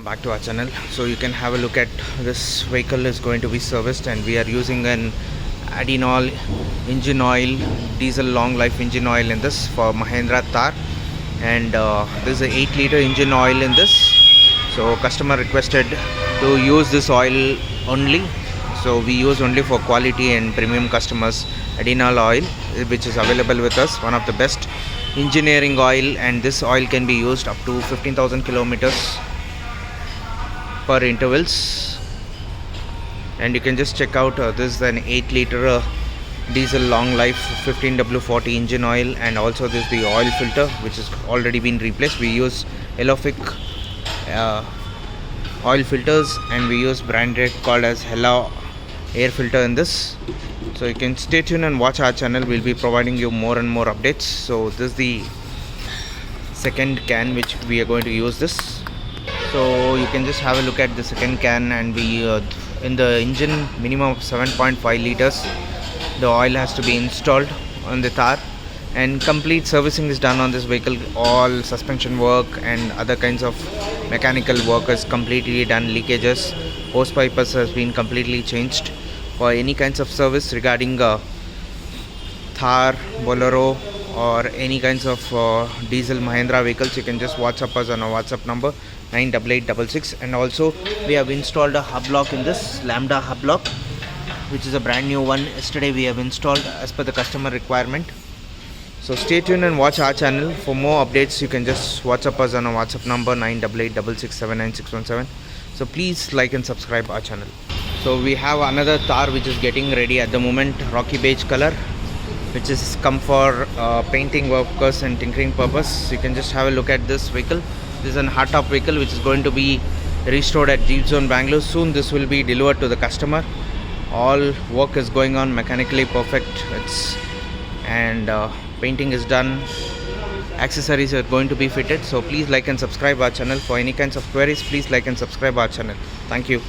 Back to our channel. So you can have a look at this vehicle is going to be serviced, and we are using an Addinoil engine oil, diesel long life engine oil in this for MahindraThar, and this is a 8-liter engine oil in this. So customer requested to use this oil only, so we use only for quality and premium customers Addinoil oil, which is available with us, one of the best engineering oil, and this oil can be used up to 15,000 kilometers per intervals. And you can just check out this is an 8-liter diesel long life 15W40 engine oil, and also this is the oil filter which has already been replaced. We use Elofic oil filters, and we use branded called as Hella Airfilter in this. So you can stay tuned and watch our channel. We'll be providing you more and more updates. So this is the second can which we are going to use this. So you can just have a look at the second can, and we in the engine minimum of 7.5 liters the oil has to be installed on the Thar, and complete servicing is done on this vehicle. All suspension work and other kinds of mechanical work is completely done. Leakages, hose pipes has been completely changed. For any kinds of service regarding Thar, Bolero or any kinds of diesel Mahindra vehicles, you can just WhatsApp us on our WhatsApp number 98866. And also we have installed a hub lock in this, Lambda hub lock, which is a brand new one. Yesterday we have installed as per the customer requirement. So stay tuned and watch our channel. For more updates you can just WhatsApp us on our WhatsApp number 98866799617. So please like and subscribe our channel. So we have another Thar which is getting ready at the moment, rocky beige color, which is come for painting workers and tinkering purpose. You can just have a look at this vehicle. This is an Hardtop vehicle which is going to be restored at Jeepzone, Bangalore. Soon this will be delivered to the customer. All work is going on, mechanically perfect. And painting is done. Accessories are going to be fitted. So please like and subscribe our channel. For any kinds of queries, please like and subscribe our channel. Thank you.